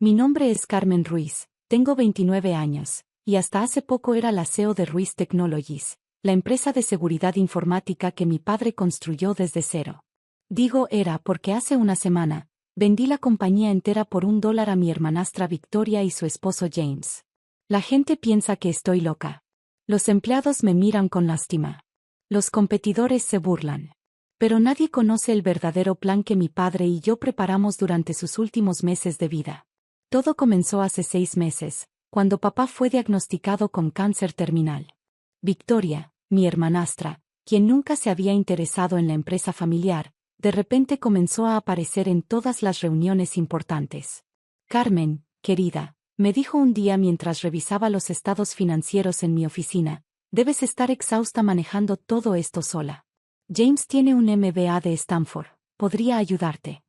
Mi nombre es Carmen Ruiz, tengo 29 años, y hasta hace poco era la CEO de Ruiz Technologies, la empresa de seguridad informática que mi padre construyó desde cero. Digo era porque hace una semana, vendí la compañía entera por $1 a mi hermanastra Victoria y su esposo James. La gente piensa que estoy loca. Los empleados me miran con lástima. Los competidores se burlan. Pero nadie conoce el verdadero plan que mi padre y yo preparamos durante sus últimos meses de vida. Todo comenzó hace 6 meses, cuando papá fue diagnosticado con cáncer terminal. Victoria, mi hermanastra, quien nunca se había interesado en la empresa familiar, de repente comenzó a aparecer en todas las reuniones importantes. Carmen, querida, me dijo un día mientras revisaba los estados financieros en mi oficina, debes estar exhausta manejando todo esto sola. James tiene un MBA de Stanford, podría ayudarte.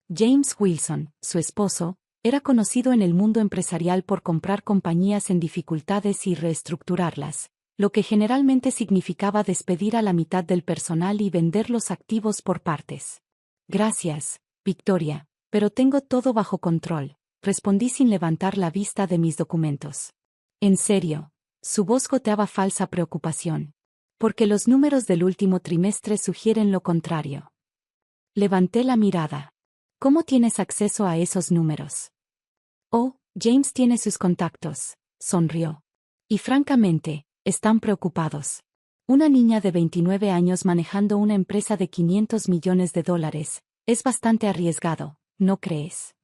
James Wilson, su esposo, era conocido en el mundo empresarial por comprar compañías en dificultades y reestructurarlas, lo que generalmente significaba despedir a la mitad del personal y vender los activos por partes. Gracias, Victoria, pero tengo todo bajo control, respondí sin levantar la vista de mis documentos. En serio, su voz goteaba falsa preocupación. Porque los números del último trimestre sugieren lo contrario. Levanté la mirada. ¿Cómo tienes acceso a esos números? Oh, James tiene sus contactos, sonrió. Y francamente, están preocupados. Una niña de 29 años manejando una empresa de $500 millones, es bastante arriesgado, ¿no crees?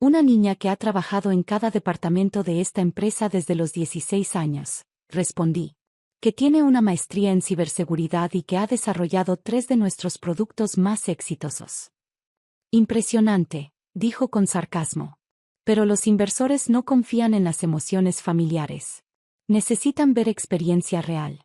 Una niña que ha trabajado en cada departamento de esta empresa desde los 16 años, respondí. Que tiene una maestría en ciberseguridad y que ha desarrollado 3 de nuestros productos más exitosos. Impresionante, dijo con sarcasmo. Pero los inversores no confían en las emociones familiares. Necesitan ver experiencia real.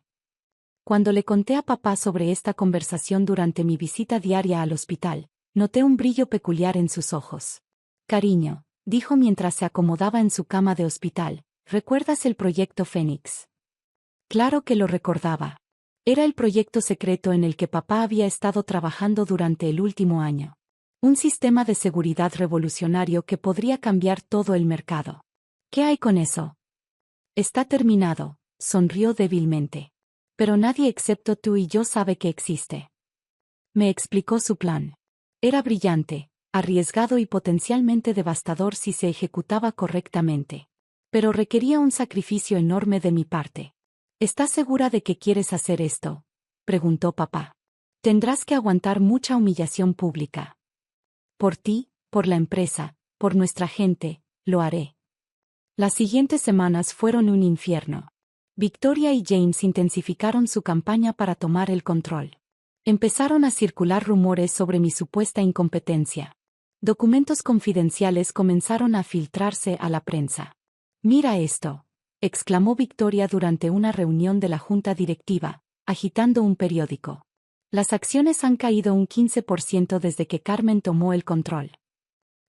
Cuando le conté a papá sobre esta conversación durante mi visita diaria al hospital, noté un brillo peculiar en sus ojos. Cariño, dijo mientras se acomodaba en su cama de hospital, ¿recuerdas el proyecto Fénix? Claro que lo recordaba. Era el proyecto secreto en el que papá había estado trabajando durante el último año. Un sistema de seguridad revolucionario que podría cambiar todo el mercado. ¿Qué hay con eso? Está terminado, sonrió débilmente. Pero nadie excepto tú y yo sabe que existe. Me explicó su plan. Era brillante, arriesgado y potencialmente devastador si se ejecutaba correctamente. Pero requería un sacrificio enorme de mi parte. ¿Estás segura de que quieres hacer esto?, preguntó papá. Tendrás que aguantar mucha humillación pública. Por ti, por la empresa, por nuestra gente, lo haré. Las siguientes semanas fueron un infierno. Victoria y James intensificaron su campaña para tomar el control. Empezaron a circular rumores sobre mi supuesta incompetencia. Documentos confidenciales comenzaron a filtrarse a la prensa. Mira esto, exclamó Victoria durante una reunión de la junta directiva, agitando un periódico. Las acciones han caído un 15% desde que Carmen tomó el control.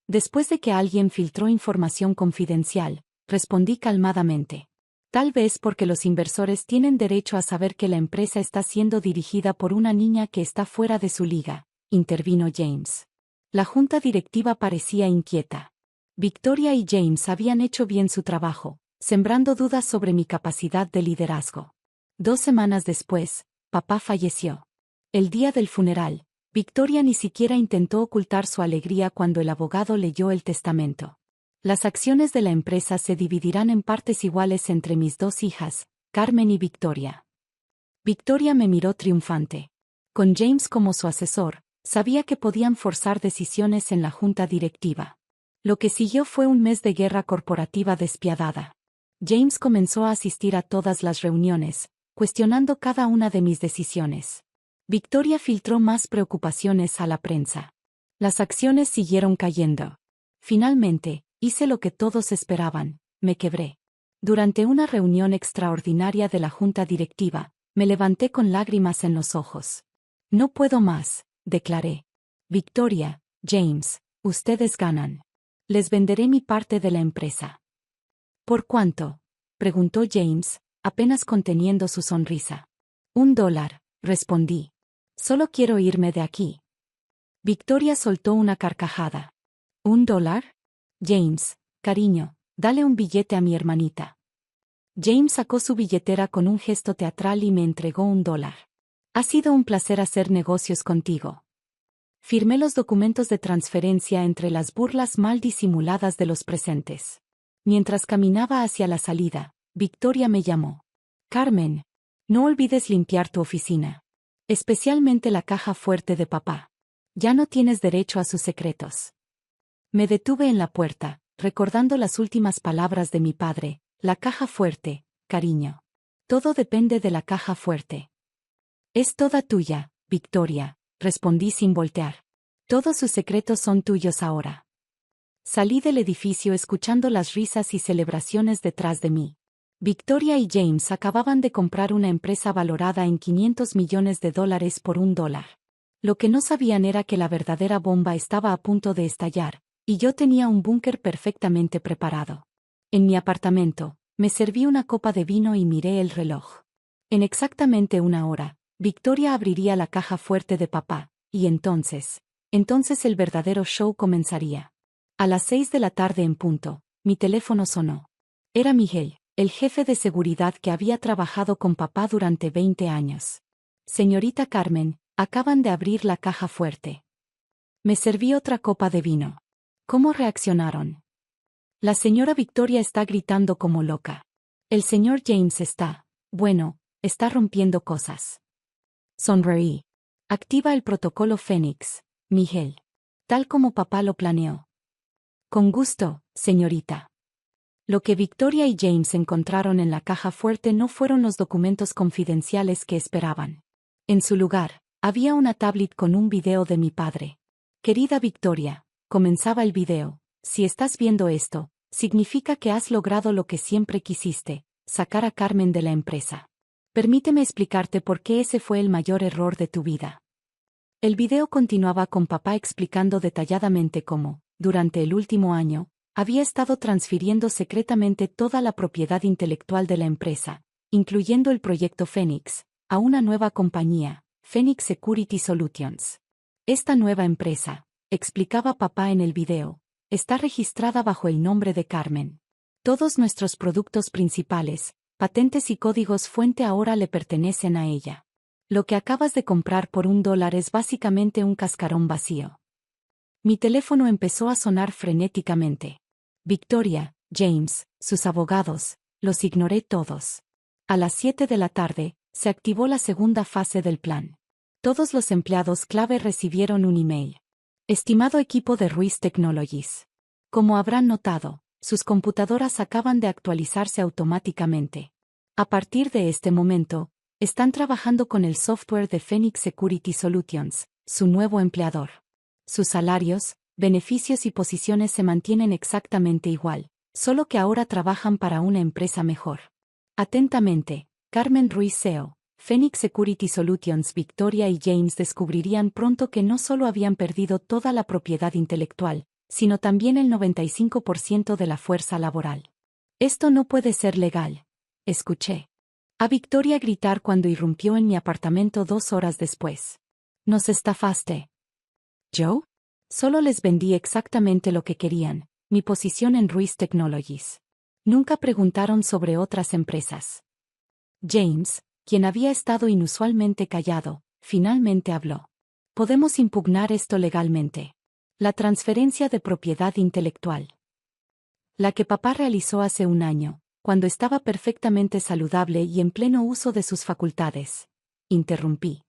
Después de que alguien filtró información confidencial, respondí calmadamente. Tal vez porque los inversores tienen derecho a saber que la empresa está siendo dirigida por una niña que está fuera de su liga, intervino James. La junta directiva parecía inquieta. Victoria y James habían hecho bien su trabajo, sembrando dudas sobre mi capacidad de liderazgo. 2 semanas después, papá falleció. El día del funeral, Victoria ni siquiera intentó ocultar su alegría cuando el abogado leyó el testamento. Las acciones de la empresa se dividirán en partes iguales entre mis 2 hijas, Carmen y Victoria. Victoria me miró triunfante. Con James como su asesor, sabía que podían forzar decisiones en la junta directiva. Lo que siguió fue un mes de guerra corporativa despiadada. James comenzó a asistir a todas las reuniones, cuestionando cada una de mis decisiones. Victoria filtró más preocupaciones a la prensa. Las acciones siguieron cayendo. Finalmente, hice lo que todos esperaban, me quebré. Durante una reunión extraordinaria de la junta directiva, me levanté con lágrimas en los ojos. No puedo más, declaré. Victoria, James, ustedes ganan. Les venderé mi parte de la empresa. ¿Por cuánto?, preguntó James, apenas conteniendo su sonrisa. $1, respondí. Solo quiero irme de aquí. Victoria soltó una carcajada. ¿$1? James, cariño, dale un billete a mi hermanita. James sacó su billetera con un gesto teatral y me entregó $1. Ha sido un placer hacer negocios contigo. Firmé los documentos de transferencia entre las burlas mal disimuladas de los presentes. Mientras caminaba hacia la salida, Victoria me llamó. Carmen, no olvides limpiar tu oficina. Especialmente la caja fuerte de papá. Ya no tienes derecho a sus secretos. Me detuve en la puerta, recordando las últimas palabras de mi padre, la caja fuerte, cariño. Todo depende de la caja fuerte. Es toda tuya, Victoria, respondí sin voltear. Todos sus secretos son tuyos ahora. Salí del edificio escuchando las risas y celebraciones detrás de mí. Victoria y James acababan de comprar una empresa valorada en $500 millones por $1. Lo que no sabían era que la verdadera bomba estaba a punto de estallar, y yo tenía un búnker perfectamente preparado. En mi apartamento, me serví una copa de vino y miré el reloj. En exactamente 1 hora, Victoria abriría la caja fuerte de papá, y entonces el verdadero show comenzaría. A las 6 de la tarde en punto, mi teléfono sonó. Era Miguel, el jefe de seguridad que había trabajado con papá durante 20 años. Señorita Carmen, acaban de abrir la caja fuerte. Me serví otra copa de vino. ¿Cómo reaccionaron? La señora Victoria está gritando como loca. El señor James está rompiendo cosas. Sonreí. Activa el protocolo Fénix, Miguel. Tal como papá lo planeó. Con gusto, señorita. Lo que Victoria y James encontraron en la caja fuerte no fueron los documentos confidenciales que esperaban. En su lugar, había una tablet con un video de mi padre. Querida Victoria, comenzaba el video, si estás viendo esto, significa que has logrado lo que siempre quisiste, sacar a Carmen de la empresa. Permíteme explicarte por qué ese fue el mayor error de tu vida. El video continuaba con papá explicando detalladamente cómo, durante el último año, había estado transfiriendo secretamente toda la propiedad intelectual de la empresa, incluyendo el proyecto Fénix, a una nueva compañía, Phoenix Security Solutions. Esta nueva empresa, explicaba papá en el video, está registrada bajo el nombre de Carmen. Todos nuestros productos principales, patentes y códigos fuente ahora le pertenecen a ella. Lo que acabas de comprar por $1 es básicamente un cascarón vacío. Mi teléfono empezó a sonar frenéticamente. Victoria, James, sus abogados, los ignoré todos. A las 7 de la tarde, se activó la segunda fase del plan. Todos los empleados clave recibieron un email. Estimado equipo de Ruiz Technologies. Como habrán notado, sus computadoras acaban de actualizarse automáticamente. A partir de este momento, están trabajando con el software de Phoenix Security Solutions, su nuevo empleador. Sus salarios, beneficios y posiciones se mantienen exactamente igual, solo que ahora trabajan para una empresa mejor. Atentamente, Carmen Ruiz CEO, Phoenix Security Solutions. Victoria y James descubrirían pronto que no solo habían perdido toda la propiedad intelectual, sino también el 95% de la fuerza laboral. Esto no puede ser legal, escuché a Victoria gritar cuando irrumpió en mi apartamento 2 horas después. ¿Nos estafaste? ¿Yo? Solo les vendí exactamente lo que querían, mi posición en Ruiz Technologies. Nunca preguntaron sobre otras empresas. James, quien había estado inusualmente callado, finalmente habló. Podemos impugnar esto legalmente. La transferencia de propiedad intelectual. La que papá realizó hace 1 año, cuando estaba perfectamente saludable y en pleno uso de sus facultades. Interrumpí.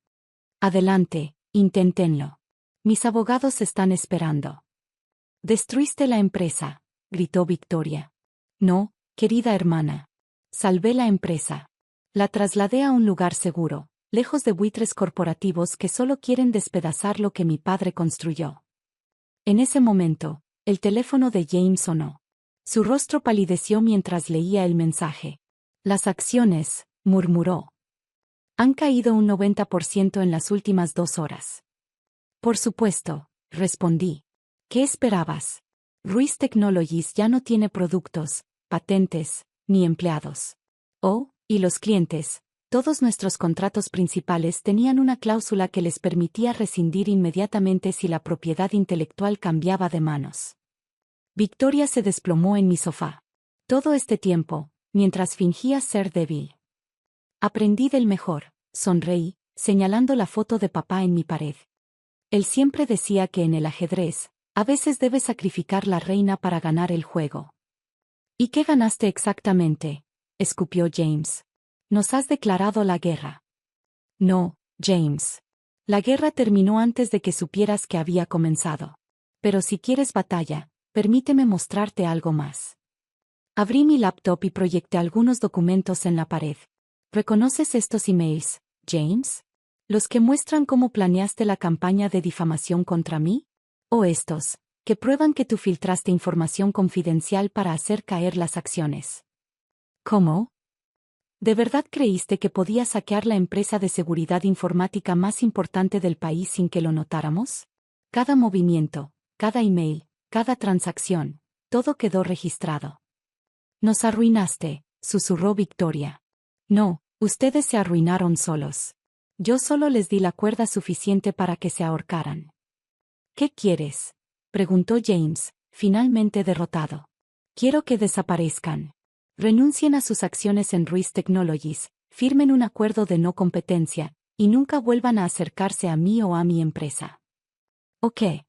Adelante, inténtenlo. Mis abogados están esperando. Destruiste la empresa, gritó Victoria. No, querida hermana. Salvé la empresa. La trasladé a un lugar seguro, lejos de buitres corporativos que solo quieren despedazar lo que mi padre construyó. En ese momento, el teléfono de James sonó. Su rostro palideció mientras leía el mensaje. Las acciones, murmuró. Han caído un 90% en las últimas 2 horas. Por supuesto, respondí. ¿Qué esperabas? Ruiz Technologies ya no tiene productos, patentes, ni empleados. Oh, y los clientes, todos nuestros contratos principales tenían una cláusula que les permitía rescindir inmediatamente si la propiedad intelectual cambiaba de manos. Victoria se desplomó en mi sofá. Todo este tiempo, mientras fingía ser débil. Aprendí del mejor, sonreí, señalando la foto de papá en mi pared. Él siempre decía que en el ajedrez, a veces debes sacrificar la reina para ganar el juego. ¿Y qué ganaste exactamente?, escupió James. Nos has declarado la guerra. No, James. La guerra terminó antes de que supieras que había comenzado. Pero si quieres batalla, permíteme mostrarte algo más. Abrí mi laptop y proyecté algunos documentos en la pared. ¿Reconoces estos emails, James? ¿Los que muestran cómo planeaste la campaña de difamación contra mí? ¿O estos, que prueban que tú filtraste información confidencial para hacer caer las acciones? ¿Cómo? ¿De verdad creíste que podías saquear la empresa de seguridad informática más importante del país sin que lo notáramos? Cada movimiento, cada email, cada transacción, todo quedó registrado. Nos arruinaste, susurró Victoria. No, ustedes se arruinaron solos. Yo solo les di la cuerda suficiente para que se ahorcaran. ¿Qué quieres?, preguntó James, finalmente derrotado. Quiero que desaparezcan. Renuncien a sus acciones en Ruiz Technologies, firmen un acuerdo de no competencia, y nunca vuelvan a acercarse a mí o a mi empresa. ¿O qué?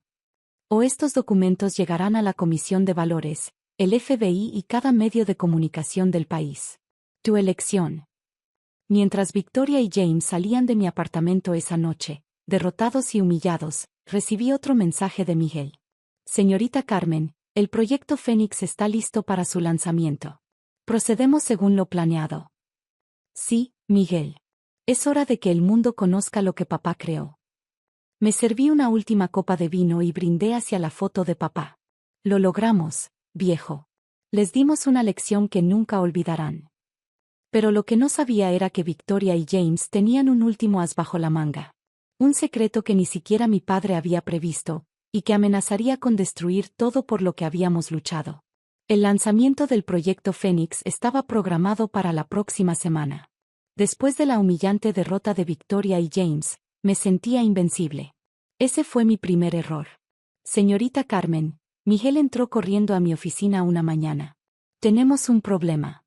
O estos documentos llegarán a la Comisión de Valores, el FBI y cada medio de comunicación del país. Tu elección. Mientras Victoria y James salían de mi apartamento esa noche, derrotados y humillados, recibí otro mensaje de Miguel. Señorita Carmen, el proyecto Fénix está listo para su lanzamiento. Procedemos según lo planeado. Sí, Miguel. Es hora de que el mundo conozca lo que papá creó. Me serví una última copa de vino y brindé hacia la foto de papá. Lo logramos, viejo. Les dimos una lección que nunca olvidarán. Pero lo que no sabía era que Victoria y James tenían un último as bajo la manga. Un secreto que ni siquiera mi padre había previsto, y que amenazaría con destruir todo por lo que habíamos luchado. El lanzamiento del proyecto Fénix estaba programado para la próxima semana. Después de la humillante derrota de Victoria y James, me sentía invencible. Ese fue mi primer error. Señorita Carmen, Miguel entró corriendo a mi oficina una mañana. Tenemos un problema.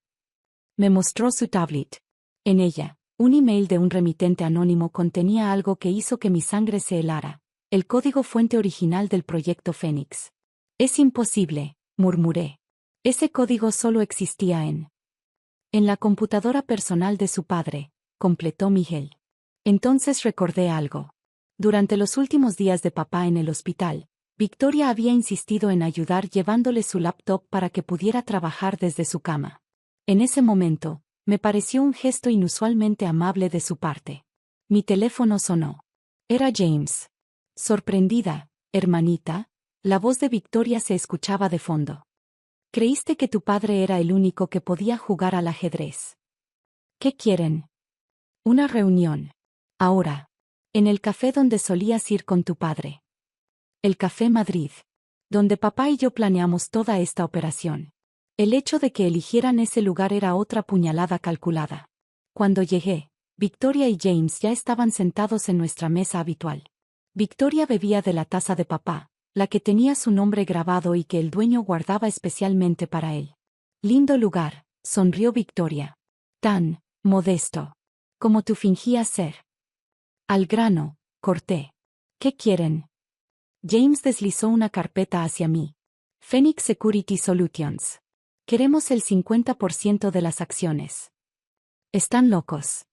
Me mostró su tablet. En ella, un email de un remitente anónimo contenía algo que hizo que mi sangre se helara, el código fuente original del proyecto Fénix. Es imposible, murmuré. Ese código solo existía en la computadora personal de su padre, completó Miguel. Entonces recordé algo. Durante los últimos días de papá en el hospital, Victoria había insistido en ayudar llevándole su laptop para que pudiera trabajar desde su cama. En ese momento, me pareció un gesto inusualmente amable de su parte. Mi teléfono sonó. Era James. Sorprendida, hermanita, la voz de Victoria se escuchaba de fondo. Creíste que tu padre era el único que podía jugar al ajedrez. ¿Qué quieren? Una reunión. Ahora. En el café donde solías ir con tu padre. El Café Madrid. Donde papá y yo planeamos toda esta operación. El hecho de que eligieran ese lugar era otra puñalada calculada. Cuando llegué, Victoria y James ya estaban sentados en nuestra mesa habitual. Victoria bebía de la taza de papá, la que tenía su nombre grabado y que el dueño guardaba especialmente para él. Lindo lugar, sonrió Victoria. Tan modesto como tú fingías ser. Al grano, corté. ¿Qué quieren? James deslizó una carpeta hacia mí. Phoenix Security Solutions. Queremos el 50% de las acciones. ¿Están locos?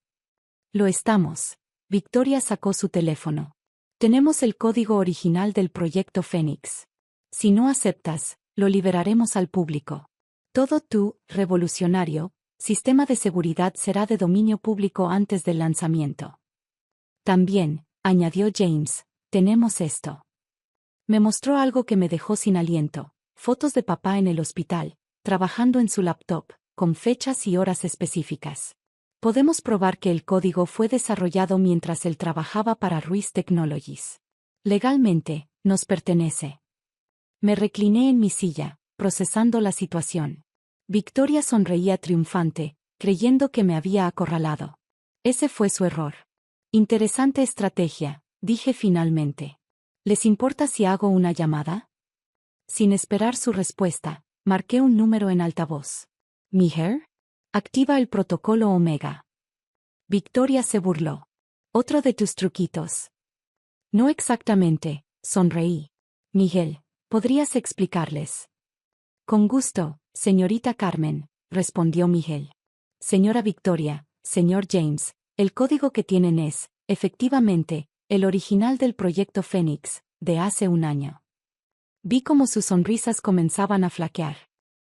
Lo estamos. Victoria sacó su teléfono. Tenemos el código original del proyecto Fénix. Si no aceptas, lo liberaremos al público. Todo tu, revolucionario, sistema de seguridad será de dominio público antes del lanzamiento. También, añadió James, tenemos esto. Me mostró algo que me dejó sin aliento, fotos de papá en el hospital, trabajando en su laptop, con fechas y horas específicas. Podemos probar que el código fue desarrollado mientras él trabajaba para Ruiz Technologies. Legalmente, nos pertenece. Me recliné en mi silla, procesando la situación. Victoria sonreía triunfante, creyendo que me había acorralado. Ese fue su error. Interesante estrategia, dije finalmente. ¿Les importa si hago una llamada? Sin esperar su respuesta, marqué un número en altavoz. ¿Mijer? Activa el protocolo Omega. Victoria se burló. Otro de tus truquitos. No exactamente, sonreí. Miguel, ¿podrías explicarles? Con gusto, señorita Carmen, respondió Miguel. Señora Victoria, señor James, el código que tienen es, efectivamente, el original del proyecto Fénix, de hace un año. Vi cómo sus sonrisas comenzaban a flaquear.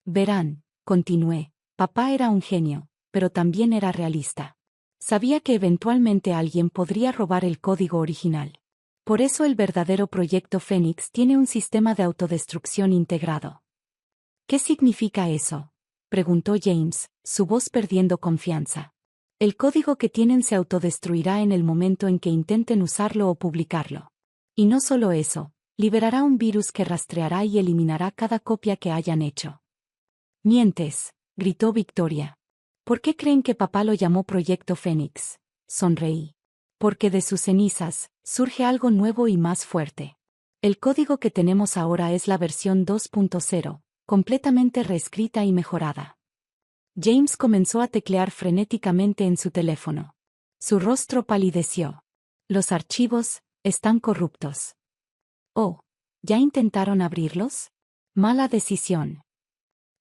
Verán, continué, papá era un genio, pero también era realista. Sabía que eventualmente alguien podría robar el código original. Por eso el verdadero proyecto Fénix tiene un sistema de autodestrucción integrado. ¿Qué significa eso?, preguntó James, su voz perdiendo confianza. El código que tienen se autodestruirá en el momento en que intenten usarlo o publicarlo. Y no solo eso, liberará un virus que rastreará y eliminará cada copia que hayan hecho. Mientes, gritó Victoria. ¿Por qué creen que papá lo llamó Proyecto Fénix? Sonreí. Porque de sus cenizas, surge algo nuevo y más fuerte. El código que tenemos ahora es la versión 2.0, completamente reescrita y mejorada. James comenzó a teclear frenéticamente en su teléfono. Su rostro palideció. Los archivos están corruptos. Oh, ¿ya intentaron abrirlos? Mala decisión.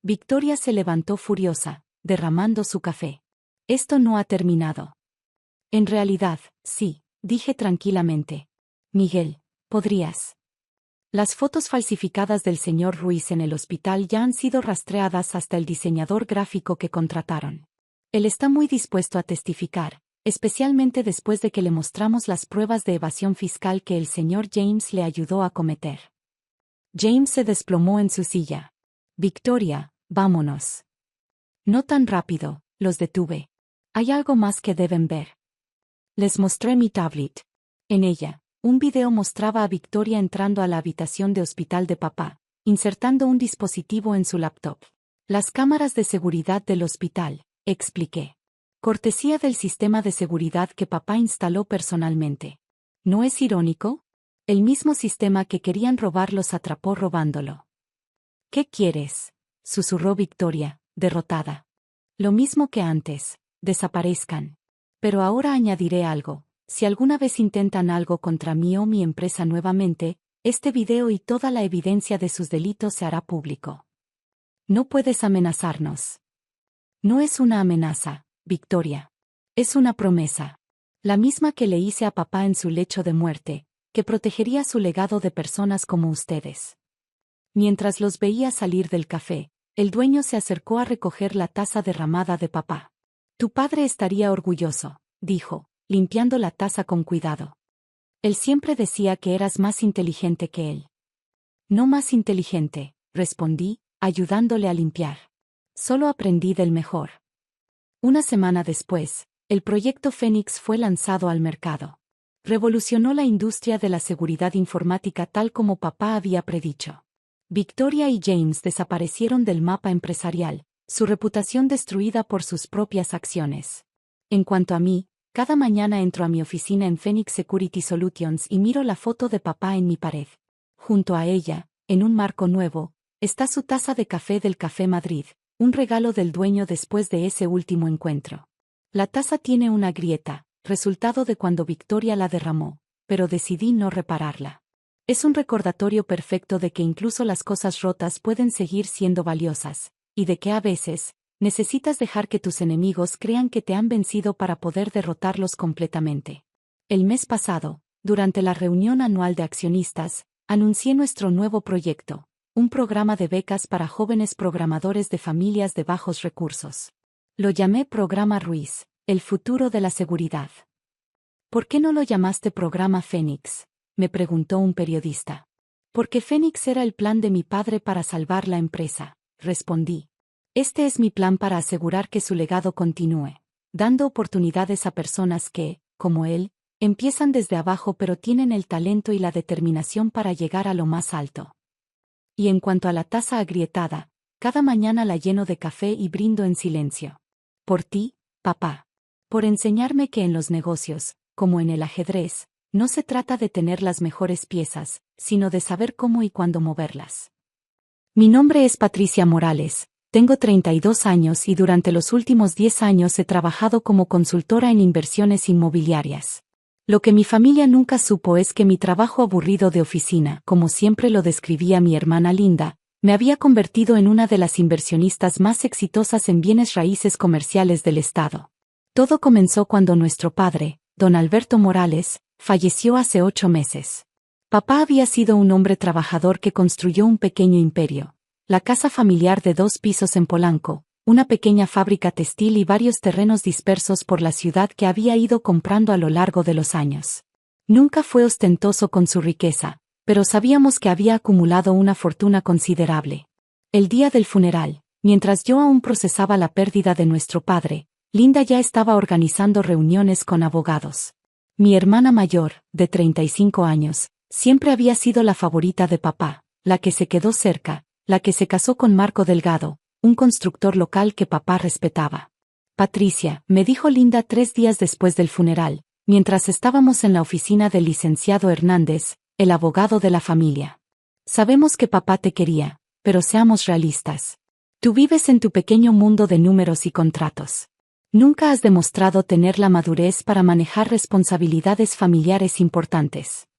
Victoria se levantó furiosa, derramando su café. Esto no ha terminado. En realidad, sí, dije tranquilamente. Miguel, ¿podrías? Las fotos falsificadas del señor Ruiz en el hospital ya han sido rastreadas hasta el diseñador gráfico que contrataron. Él está muy dispuesto a testificar, especialmente después de que le mostramos las pruebas de evasión fiscal que el señor James le ayudó a cometer. James se desplomó en su silla. Victoria, vámonos. No tan rápido, los detuve. Hay algo más que deben ver. Les mostré mi tablet. En ella, un video mostraba a Victoria entrando a la habitación de hospital de papá, insertando un dispositivo en su laptop. Las cámaras de seguridad del hospital, expliqué. Cortesía del sistema de seguridad que papá instaló personalmente. ¿No es irónico? El mismo sistema que querían robar los atrapó robándolo. ¿Qué quieres?, susurró Victoria, derrotada. Lo mismo que antes, desaparezcan. Pero ahora añadiré algo. Si alguna vez intentan algo contra mí o mi empresa nuevamente, este video y toda la evidencia de sus delitos se hará público. No puedes amenazarnos. No es una amenaza, Victoria. Es una promesa. La misma que le hice a papá en su lecho de muerte, que protegería su legado de personas como ustedes. Mientras los veía salir del café, el dueño se acercó a recoger la taza derramada de papá. Tu padre estaría orgulloso, dijo, limpiando la taza con cuidado. Él siempre decía que eras más inteligente que él. No más inteligente, respondí, ayudándole a limpiar. Solo aprendí del mejor. Una semana después, el proyecto Fénix fue lanzado al mercado. Revolucionó la industria de la seguridad informática tal como papá había predicho. Victoria y James desaparecieron del mapa empresarial, su reputación destruida por sus propias acciones. En cuanto a mí, cada mañana entro a mi oficina en Phoenix Security Solutions y miro la foto de papá en mi pared. Junto a ella, en un marco nuevo, está su taza de café del Café Madrid, un regalo del dueño después de ese último encuentro. La taza tiene una grieta, resultado de cuando Victoria la derramó, pero decidí no repararla. Es un recordatorio perfecto de que incluso las cosas rotas pueden seguir siendo valiosas, y de que a veces, necesitas dejar que tus enemigos crean que te han vencido para poder derrotarlos completamente. El mes pasado, durante la reunión anual de accionistas, anuncié nuestro nuevo proyecto, un programa de becas para jóvenes programadores de familias de bajos recursos. Lo llamé Programa Ruiz, el futuro de la seguridad. ¿Por qué no lo llamaste Programa Fénix?, me preguntó un periodista. Porque Fénix era el plan de mi padre para salvar la empresa, respondí. Este es mi plan para asegurar que su legado continúe, dando oportunidades a personas que, como él, empiezan desde abajo pero tienen el talento y la determinación para llegar a lo más alto. Y en cuanto a la taza agrietada, cada mañana la lleno de café y brindo en silencio. Por ti, papá. Por enseñarme que en los negocios, como en el ajedrez, no se trata de tener las mejores piezas, sino de saber cómo y cuándo moverlas. Mi nombre es Patricia Morales, tengo 32 años y durante los últimos 10 años he trabajado como consultora en inversiones inmobiliarias. Lo que mi familia nunca supo es que mi trabajo aburrido de oficina, como siempre lo describía mi hermana Linda, me había convertido en una de las inversionistas más exitosas en bienes raíces comerciales del estado. Todo comenzó cuando nuestro padre, don Alberto Morales, falleció hace 8 meses. Papá había sido un hombre trabajador que construyó un pequeño imperio, la casa familiar de 2 pisos en Polanco, una pequeña fábrica textil y varios terrenos dispersos por la ciudad que había ido comprando a lo largo de los años. Nunca fue ostentoso con su riqueza, pero sabíamos que había acumulado una fortuna considerable. El día del funeral, mientras yo aún procesaba la pérdida de nuestro padre, Linda ya estaba organizando reuniones con abogados. Mi hermana mayor, de 35 años, siempre había sido la favorita de papá, la que se quedó cerca, la que se casó con Marco Delgado, un constructor local que papá respetaba. Patricia, me dijo Linda 3 días después del funeral, mientras estábamos en la oficina del licenciado Hernández, el abogado de la familia. Sabemos que papá te quería, pero seamos realistas. Tú vives en tu pequeño mundo de números y contratos. Nunca has demostrado tener la madurez para manejar responsabilidades familiares importantes.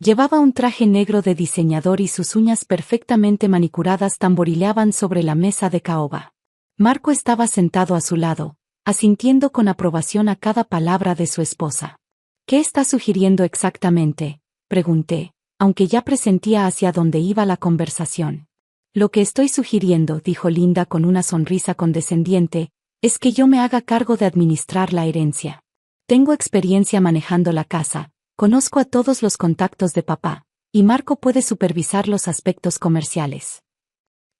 Llevaba un traje negro de diseñador y sus uñas perfectamente manicuradas tamborileaban sobre la mesa de caoba. Marco estaba sentado a su lado, asintiendo con aprobación a cada palabra de su esposa. ¿Qué está sugiriendo exactamente?, pregunté, aunque ya presentía hacia dónde iba la conversación. Lo que estoy sugiriendo, dijo Linda con una sonrisa condescendiente, es que yo me haga cargo de administrar la herencia. Tengo experiencia manejando la casa, conozco a todos los contactos de papá, y Marco puede supervisar los aspectos comerciales.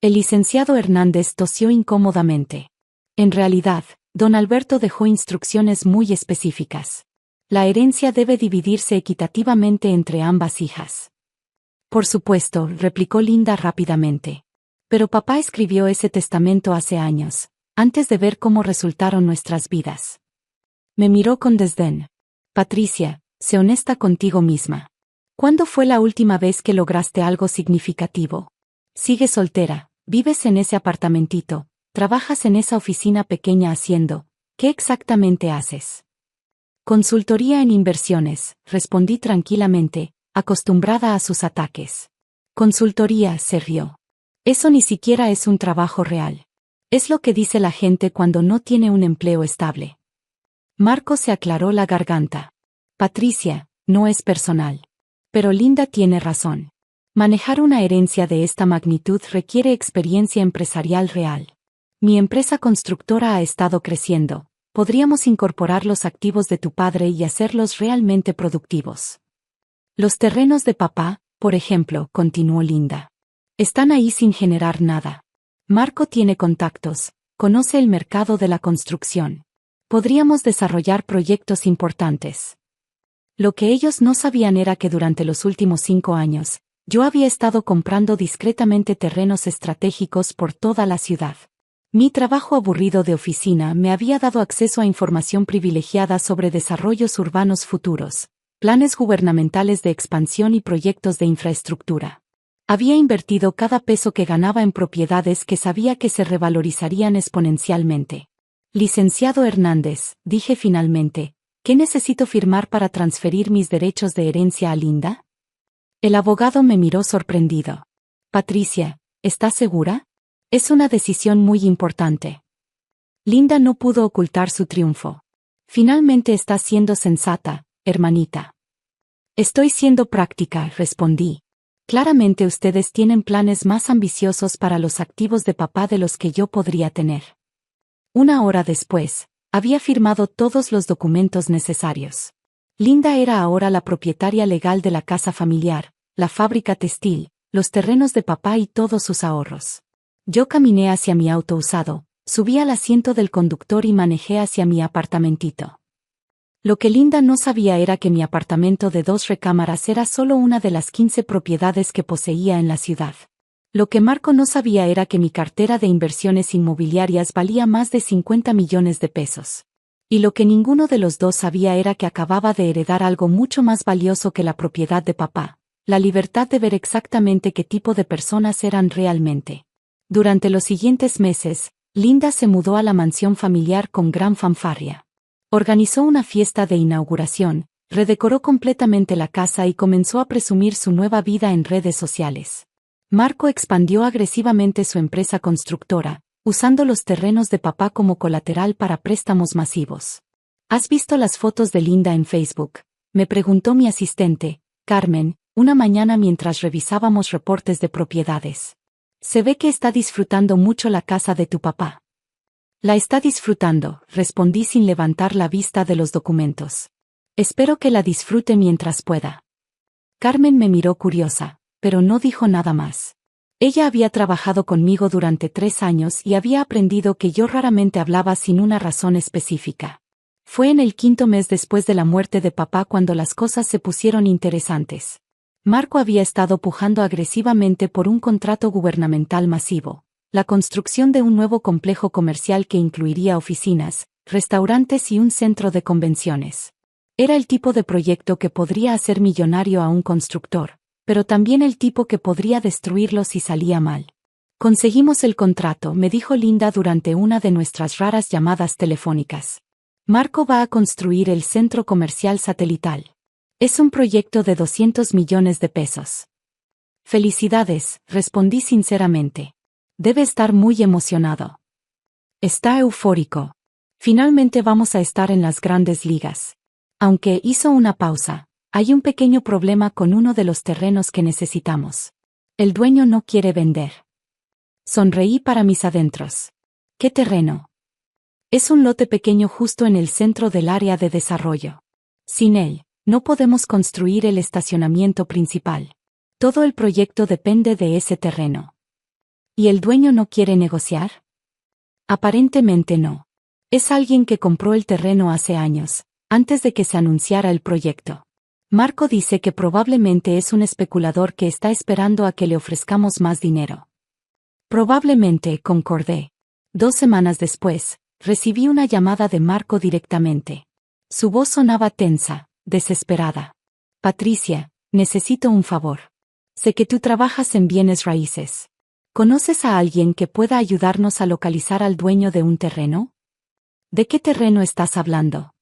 El licenciado Hernández tosió incómodamente. En realidad, don Alberto dejó instrucciones muy específicas. La herencia debe dividirse equitativamente entre ambas hijas. Por supuesto, replicó Linda rápidamente. Pero papá escribió ese testamento hace años, antes de ver cómo resultaron nuestras vidas. Me miró con desdén. Patricia, sé honesta contigo misma. ¿Cuándo fue la última vez que lograste algo significativo? Sigues soltera, vives en ese apartamentito, trabajas en esa oficina pequeña haciendo, ¿qué exactamente haces? Consultoría en inversiones, respondí tranquilamente, acostumbrada a sus ataques. Consultoría, se rió. Eso ni siquiera es un trabajo real. Es lo que dice la gente cuando no tiene un empleo estable. Marco se aclaró la garganta. Patricia, no es personal. Pero Linda tiene razón. Manejar una herencia de esta magnitud requiere experiencia empresarial real. Mi empresa constructora ha estado creciendo. Podríamos incorporar los activos de tu padre y hacerlos realmente productivos. Los terrenos de papá, por ejemplo, continuó Linda. Están ahí sin generar nada. Marco tiene contactos, conoce el mercado de la construcción. Podríamos desarrollar proyectos importantes. Lo que ellos no sabían era que durante los últimos 5 años, yo había estado comprando discretamente terrenos estratégicos por toda la ciudad. Mi trabajo aburrido de oficina me había dado acceso a información privilegiada sobre desarrollos urbanos futuros, planes gubernamentales de expansión y proyectos de infraestructura. Había invertido cada peso que ganaba en propiedades que sabía que se revalorizarían exponencialmente. Licenciado Hernández, dije finalmente, ¿qué necesito firmar para transferir mis derechos de herencia a Linda? El abogado me miró sorprendido. Patricia, ¿estás segura? Es una decisión muy importante. Linda no pudo ocultar su triunfo. Finalmente estás siendo sensata, hermanita. Estoy siendo práctica, respondí. Claramente ustedes tienen planes más ambiciosos para los activos de papá de los que yo podría tener. 1 hora después, había firmado todos los documentos necesarios. Linda era ahora la propietaria legal de la casa familiar, la fábrica textil, los terrenos de papá y todos sus ahorros. Yo caminé hacia mi auto usado, subí al asiento del conductor y manejé hacia mi apartamentito. Lo que Linda no sabía era que mi apartamento de 2 recámaras era solo una de las 15 propiedades que poseía en la ciudad. Lo que Marco no sabía era que mi cartera de inversiones inmobiliarias valía más de 50 millones de pesos. Y lo que ninguno de los dos sabía era que acababa de heredar algo mucho más valioso que la propiedad de papá, la libertad de ver exactamente qué tipo de personas eran realmente. Durante los siguientes meses, Linda se mudó a la mansión familiar con gran fanfarria. Organizó una fiesta de inauguración, redecoró completamente la casa y comenzó a presumir su nueva vida en redes sociales. Marco expandió agresivamente su empresa constructora, usando los terrenos de papá como colateral para préstamos masivos. ¿Has visto las fotos de Linda en Facebook?, me preguntó mi asistente, Carmen, una mañana mientras revisábamos reportes de propiedades. Se ve que está disfrutando mucho la casa de tu papá. La está disfrutando, respondí sin levantar la vista de los documentos. Espero que la disfrute mientras pueda. Carmen me miró curiosa, pero no dijo nada más. Ella había trabajado conmigo durante 3 años y había aprendido que yo raramente hablaba sin una razón específica. Fue en el 5.º mes después de la muerte de papá cuando las cosas se pusieron interesantes. Marco había estado pujando agresivamente por un contrato gubernamental masivo, la construcción de un nuevo complejo comercial que incluiría oficinas, restaurantes y un centro de convenciones. Era el tipo de proyecto que podría hacer millonario a un constructor, pero también el tipo que podría destruirlo si salía mal. Conseguimos el contrato, me dijo Linda durante una de nuestras raras llamadas telefónicas. Marco va a construir el centro comercial satelital. Es un proyecto de 200 millones de pesos. Felicidades, respondí sinceramente. Debe estar muy emocionado. Está eufórico. Finalmente vamos a estar en las grandes ligas. Aunque hizo una pausa, hay un pequeño problema con uno de los terrenos que necesitamos. El dueño no quiere vender. Sonreí para mis adentros. ¿Qué terreno? Es un lote pequeño justo en el centro del área de desarrollo. Sin él, no podemos construir el estacionamiento principal. Todo el proyecto depende de ese terreno. ¿Y el dueño no quiere negociar? Aparentemente no. Es alguien que compró el terreno hace años, antes de que se anunciara el proyecto. Marco dice que probablemente es un especulador que está esperando a que le ofrezcamos más dinero. Probablemente, concordé. 2 semanas después, recibí una llamada de Marco directamente. Su voz sonaba tensa, desesperada. Patricia, necesito un favor. Sé que tú trabajas en bienes raíces. ¿Conoces a alguien que pueda ayudarnos a localizar al dueño de un terreno? ¿De qué terreno estás hablando?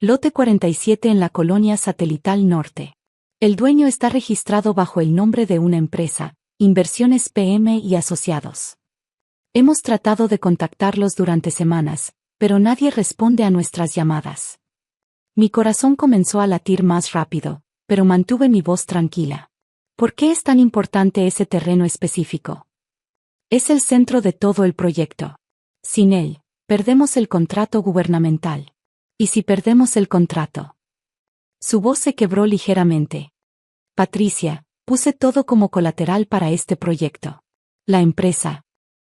Lote 47 en la colonia Satelital Norte. El dueño está registrado bajo el nombre de una empresa, Inversiones PM y Asociados. Hemos tratado de contactarlos durante semanas, pero nadie responde a nuestras llamadas. Mi corazón comenzó a latir más rápido, pero mantuve mi voz tranquila. ¿Por qué es tan importante ese terreno específico? Es el centro de todo el proyecto. Sin él, perdemos el contrato gubernamental. ¿Y si perdemos el contrato? Su voz se quebró ligeramente. Patricia, puse todo como colateral para este proyecto. La empresa.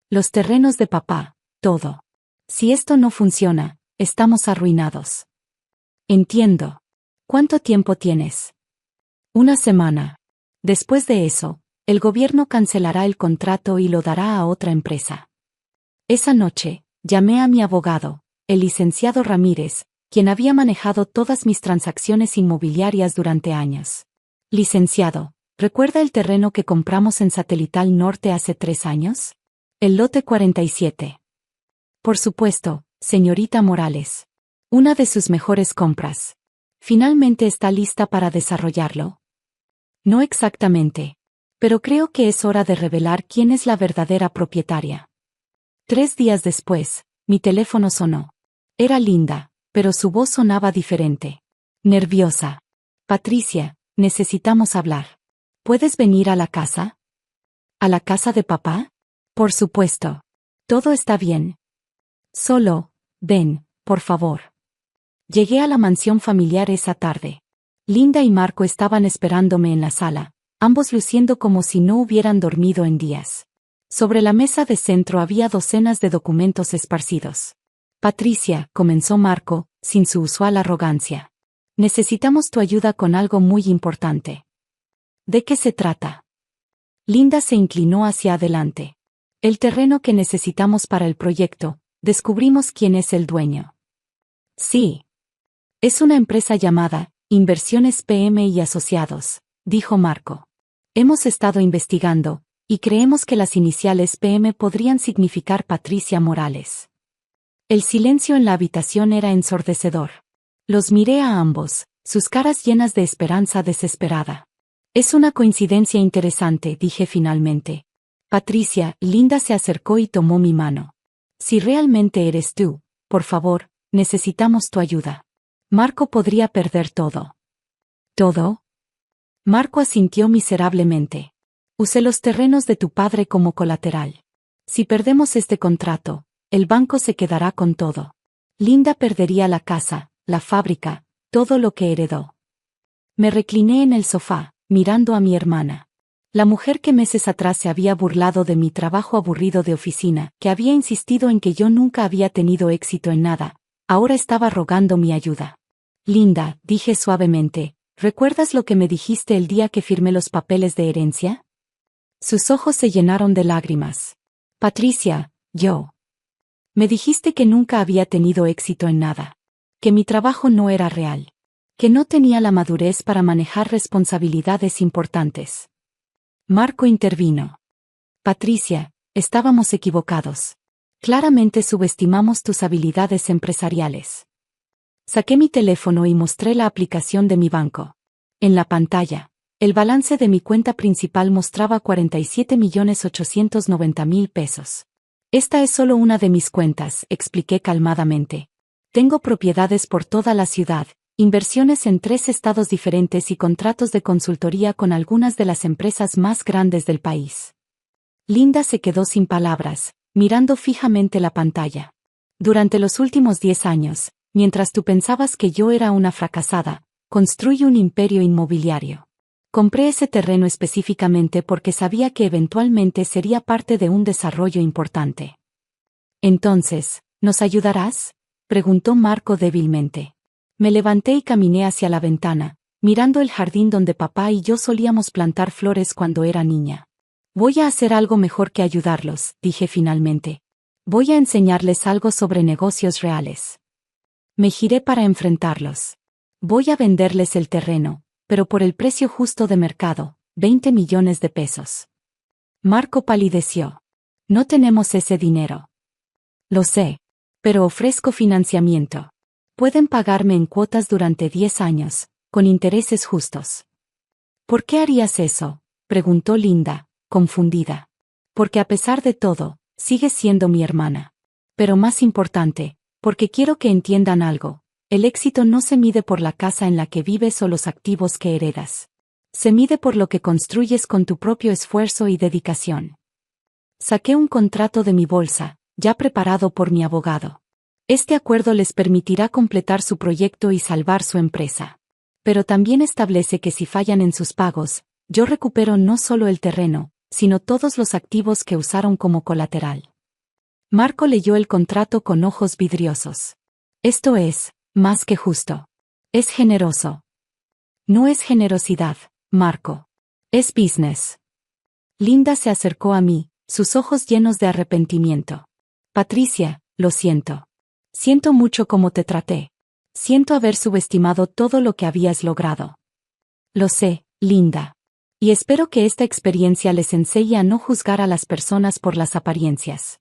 Los terrenos de papá, todo. Si esto no funciona, estamos arruinados. Entiendo. ¿Cuánto tiempo tienes? 1 semana. Después de eso, el gobierno cancelará el contrato y lo dará a otra empresa. Esa noche, llamé a mi abogado, el licenciado Ramírez, quien había manejado todas mis transacciones inmobiliarias durante años. Licenciado, ¿recuerda el terreno que compramos en Satelital Norte hace 3 años? El lote 47. Por supuesto, señorita Morales. Una de sus mejores compras. ¿Finalmente está lista para desarrollarlo? No exactamente. Pero creo que es hora de revelar quién es la verdadera propietaria. 3 días después, mi teléfono sonó. Era Linda, pero su voz sonaba diferente. Nerviosa. Patricia, necesitamos hablar. ¿Puedes venir a la casa? ¿A la casa de papá? Por supuesto. Todo está bien. Solo, ven, por favor. Llegué a la mansión familiar esa tarde. Linda y Marco estaban esperándome en la sala, ambos luciendo como si no hubieran dormido en días. Sobre la mesa de centro había docenas de documentos esparcidos. Patricia, comenzó Marco, sin su usual arrogancia. Necesitamos tu ayuda con algo muy importante. ¿De qué se trata? Linda se inclinó hacia adelante. El terreno que necesitamos para el proyecto, descubrimos quién es el dueño. Sí. Es una empresa llamada Inversiones PM y Asociados, dijo Marco. Hemos estado investigando, y creemos que las iniciales PM podrían significar Patricia Morales. El silencio en la habitación era ensordecedor. Los miré a ambos, sus caras llenas de esperanza desesperada. Es una coincidencia interesante, dije finalmente. Patricia, Linda se acercó y tomó mi mano. Si realmente eres tú, por favor, necesitamos tu ayuda. Marco podría perder todo. ¿Todo? Marco asintió miserablemente. Usé los terrenos de tu padre como colateral. Si perdemos este contrato, el banco se quedará con todo. Linda perdería la casa, la fábrica, todo lo que heredó. Me recliné en el sofá, mirando a mi hermana. La mujer que meses atrás se había burlado de mi trabajo aburrido de oficina, que había insistido en que yo nunca había tenido éxito en nada, ahora estaba rogando mi ayuda. Linda, dije suavemente, ¿recuerdas lo que me dijiste el día que firmé los papeles de herencia? Sus ojos se llenaron de lágrimas. Patricia, yo. Me dijiste que nunca había tenido éxito en nada. Que mi trabajo no era real. Que no tenía la madurez para manejar responsabilidades importantes. Marco intervino. Patricia, estábamos equivocados. Claramente subestimamos tus habilidades empresariales. Saqué mi teléfono y mostré la aplicación de mi banco. En la pantalla, el balance de mi cuenta principal mostraba 47.890.000 pesos. Esta es solo una de mis cuentas, expliqué calmadamente. Tengo propiedades por toda la ciudad, inversiones en 3 estados diferentes y contratos de consultoría con algunas de las empresas más grandes del país. Linda se quedó sin palabras, mirando fijamente la pantalla. Durante los últimos 10 años, mientras tú pensabas que yo era una fracasada, construí un imperio inmobiliario. Compré ese terreno específicamente porque sabía que eventualmente sería parte de un desarrollo importante. Entonces, ¿nos ayudarás?, preguntó Marco débilmente. Me levanté y caminé hacia la ventana, mirando el jardín donde papá y yo solíamos plantar flores cuando era niña. Voy a hacer algo mejor que ayudarlos, dije finalmente. Voy a enseñarles algo sobre negocios reales. Me giré para enfrentarlos. Voy a venderles el terreno, pero por el precio justo de mercado, 20 millones de pesos. Marco palideció. No tenemos ese dinero. Lo sé, pero ofrezco financiamiento. Pueden pagarme en cuotas durante 10 años, con intereses justos. ¿Por qué harías eso?, preguntó Linda, confundida. Porque a pesar de todo, sigues siendo mi hermana. Pero más importante, porque quiero que entiendan algo. El éxito no se mide por la casa en la que vives o los activos que heredas. Se mide por lo que construyes con tu propio esfuerzo y dedicación. Saqué un contrato de mi bolsa, ya preparado por mi abogado. Este acuerdo les permitirá completar su proyecto y salvar su empresa. Pero también establece que si fallan en sus pagos, yo recupero no solo el terreno, sino todos los activos que usaron como colateral. Marco leyó el contrato con ojos vidriosos. Esto es, más que justo. Es generoso. No es generosidad, Marco. Es business. Linda se acercó a mí, sus ojos llenos de arrepentimiento. Patricia, lo siento. Siento mucho cómo te traté. Siento haber subestimado todo lo que habías logrado. Lo sé, Linda. Y espero que esta experiencia les enseñe a no juzgar a las personas por las apariencias.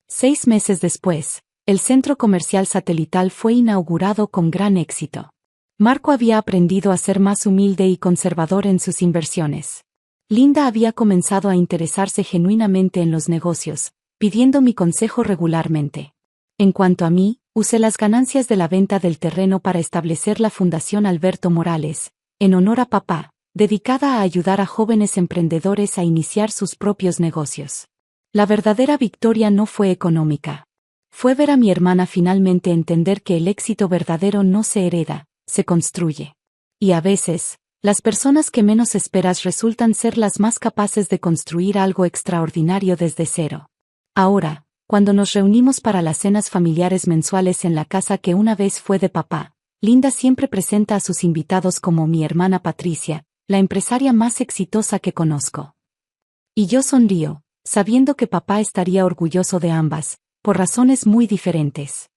6 meses después, el centro comercial satelital fue inaugurado con gran éxito. Marco había aprendido a ser más humilde y conservador en sus inversiones. Linda había comenzado a interesarse genuinamente en los negocios, pidiendo mi consejo regularmente. En cuanto a mí, usé las ganancias de la venta del terreno para establecer la Fundación Alberto Morales, en honor a papá, dedicada a ayudar a jóvenes emprendedores a iniciar sus propios negocios. La verdadera victoria no fue económica. Fue ver a mi hermana finalmente entender que el éxito verdadero no se hereda, se construye. Y a veces, las personas que menos esperas resultan ser las más capaces de construir algo extraordinario desde cero. Ahora, cuando nos reunimos para las cenas familiares mensuales en la casa que una vez fue de papá, Linda siempre presenta a sus invitados como mi hermana Patricia, la empresaria más exitosa que conozco. Y yo sonrío, sabiendo que papá estaría orgulloso de ambas, por razones muy diferentes.